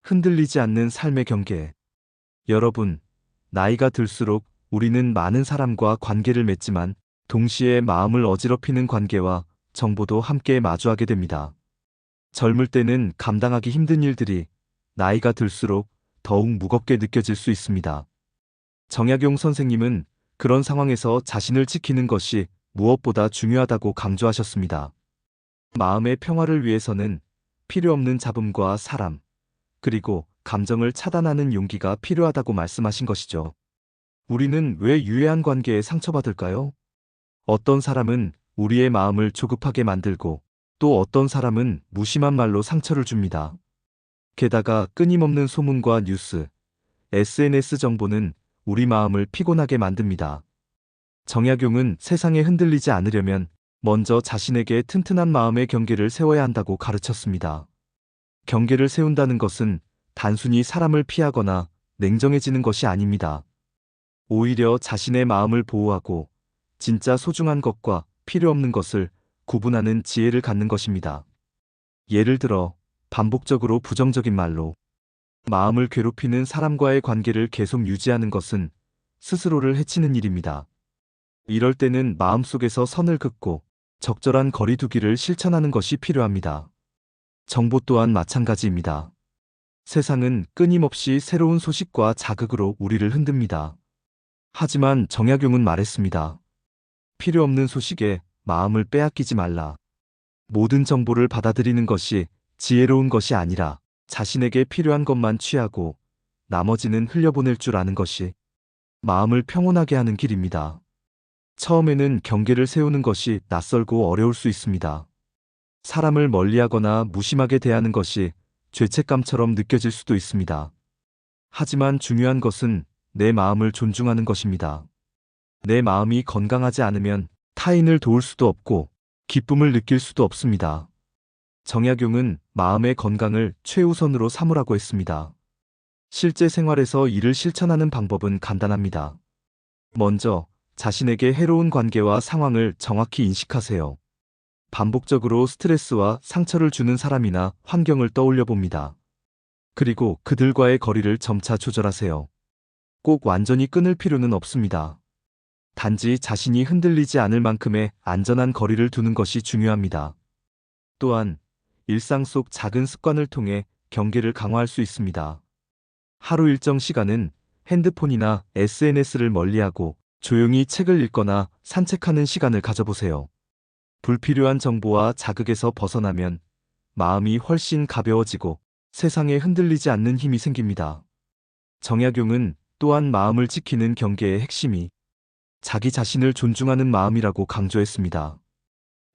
흔들리지 않는 삶의 경계. 여러분, 나이가 들수록 우리는 많은 사람과 관계를 맺지만 동시에 마음을 어지럽히는 관계와 정보도 함께 마주하게 됩니다. 젊을 때는 감당하기 힘든 일들이 나이가 들수록 더욱 무겁게 느껴질 수 있습니다. 정약용 선생님은 그런 상황에서 자신을 지키는 것이 무엇보다 중요하다고 강조하셨습니다. 마음의 평화를 위해서는 필요 없는 잡음과 사람, 그리고 감정을 차단하는 용기가 필요하다고 말씀하신 것이죠. 우리는 왜 유해한 관계에 상처받을까요? 어떤 사람은 우리의 마음을 조급하게 만들고 또 어떤 사람은 무심한 말로 상처를 줍니다. 게다가 끊임없는 소문과 뉴스, SNS 정보는 우리 마음을 피곤하게 만듭니다. 정약용은 세상에 흔들리지 않으려면 먼저 자신에게 튼튼한 마음의 경계를 세워야 한다고 가르쳤습니다. 경계를 세운다는 것은 단순히 사람을 피하거나 냉정해지는 것이 아닙니다. 오히려 자신의 마음을 보호하고 진짜 소중한 것과 필요 없는 것을 구분하는 지혜를 갖는 것입니다. 예를 들어 반복적으로 부정적인 말로 마음을 괴롭히는 사람과의 관계를 계속 유지하는 것은 스스로를 해치는 일입니다. 이럴 때는 마음속에서 선을 긋고 적절한 거리두기를 실천하는 것이 필요합니다. 정보 또한 마찬가지입니다. 세상은 끊임없이 새로운 소식과 자극으로 우리를 흔듭니다. 하지만 정약용은 말했습니다. 필요 없는 소식에 마음을 빼앗기지 말라. 모든 정보를 받아들이는 것이 지혜로운 것이 아니라 자신에게 필요한 것만 취하고 나머지는 흘려보낼 줄 아는 것이 마음을 평온하게 하는 길입니다. 처음에는 경계를 세우는 것이 낯설고 어려울 수 있습니다. 사람을 멀리하거나 무심하게 대하는 것이 죄책감처럼 느껴질 수도 있습니다. 하지만 중요한 것은 내 마음을 존중하는 것입니다. 내 마음이 건강하지 않으면 타인을 도울 수도 없고 기쁨을 느낄 수도 없습니다. 정약용은 마음의 건강을 최우선으로 삼으라고 했습니다. 실제 생활에서 이를 실천하는 방법은 간단합니다. 먼저 자신에게 해로운 관계와 상황을 정확히 인식하세요. 반복적으로 스트레스와 상처를 주는 사람이나 환경을 떠올려 봅니다. 그리고 그들과의 거리를 점차 조절하세요. 꼭 완전히 끊을 필요는 없습니다. 단지 자신이 흔들리지 않을 만큼의 안전한 거리를 두는 것이 중요합니다. 또한 일상 속 작은 습관을 통해 경계를 강화할 수 있습니다. 하루 일정 시간은 핸드폰이나 SNS를 멀리하고 조용히 책을 읽거나 산책하는 시간을 가져보세요. 불필요한 정보와 자극에서 벗어나면 마음이 훨씬 가벼워지고 세상에 흔들리지 않는 힘이 생깁니다. 정약용은 또한 마음을 지키는 경계의 핵심이 자기 자신을 존중하는 마음이라고 강조했습니다.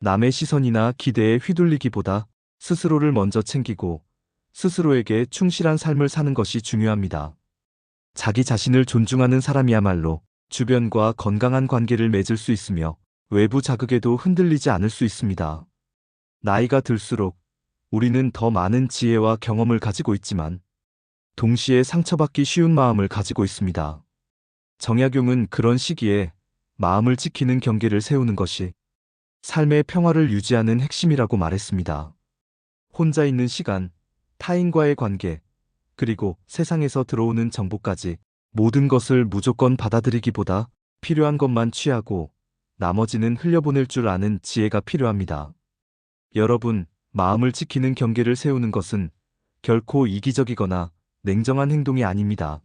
남의 시선이나 기대에 휘둘리기보다 스스로를 먼저 챙기고 스스로에게 충실한 삶을 사는 것이 중요합니다. 자기 자신을 존중하는 사람이야말로 주변과 건강한 관계를 맺을 수 있으며 외부 자극에도 흔들리지 않을 수 있습니다. 나이가 들수록 우리는 더 많은 지혜와 경험을 가지고 있지만 동시에 상처받기 쉬운 마음을 가지고 있습니다. 정약용은 그런 시기에 마음을 지키는 경계를 세우는 것이 삶의 평화를 유지하는 핵심이라고 말했습니다. 혼자 있는 시간, 타인과의 관계, 그리고 세상에서 들어오는 정보까지 모든 것을 무조건 받아들이기보다 필요한 것만 취하고 나머지는 흘려보낼 줄 아는 지혜가 필요합니다. 여러분, 마음을 지키는 경계를 세우는 것은 결코 이기적이거나 냉정한 행동이 아닙니다.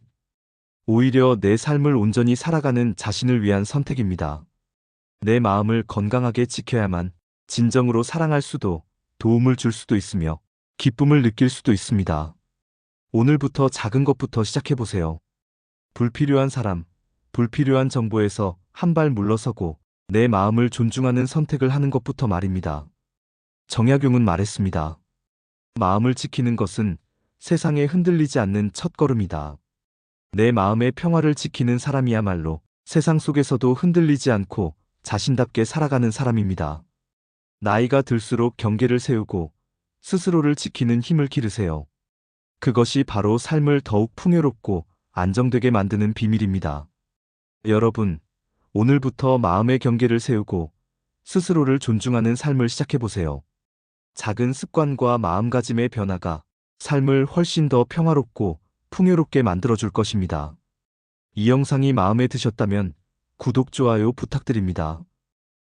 오히려 내 삶을 온전히 살아가는 자신을 위한 선택입니다. 내 마음을 건강하게 지켜야만 진정으로 사랑할 수도 도움을 줄 수도 있으며 기쁨을 느낄 수도 있습니다. 오늘부터 작은 것부터 시작해보세요. 불필요한 사람, 불필요한 정보에서 한 발 물러서고 내 마음을 존중하는 선택을 하는 것부터 말입니다. 정약용은 말했습니다. 마음을 지키는 것은 세상에 흔들리지 않는 첫걸음이다. 내 마음의 평화를 지키는 사람이야말로 세상 속에서도 흔들리지 않고 자신답게 살아가는 사람입니다. 나이가 들수록 경계를 세우고 스스로를 지키는 힘을 기르세요. 그것이 바로 삶을 더욱 풍요롭고 안정되게 만드는 비밀입니다. 여러분, 오늘부터 마음의 경계를 세우고 스스로를 존중하는 삶을 시작해보세요. 작은 습관과 마음가짐의 변화가 삶을 훨씬 더 평화롭고 풍요롭게 만들어줄 것입니다. 이 영상이 마음에 드셨다면 구독, 좋아요 부탁드립니다.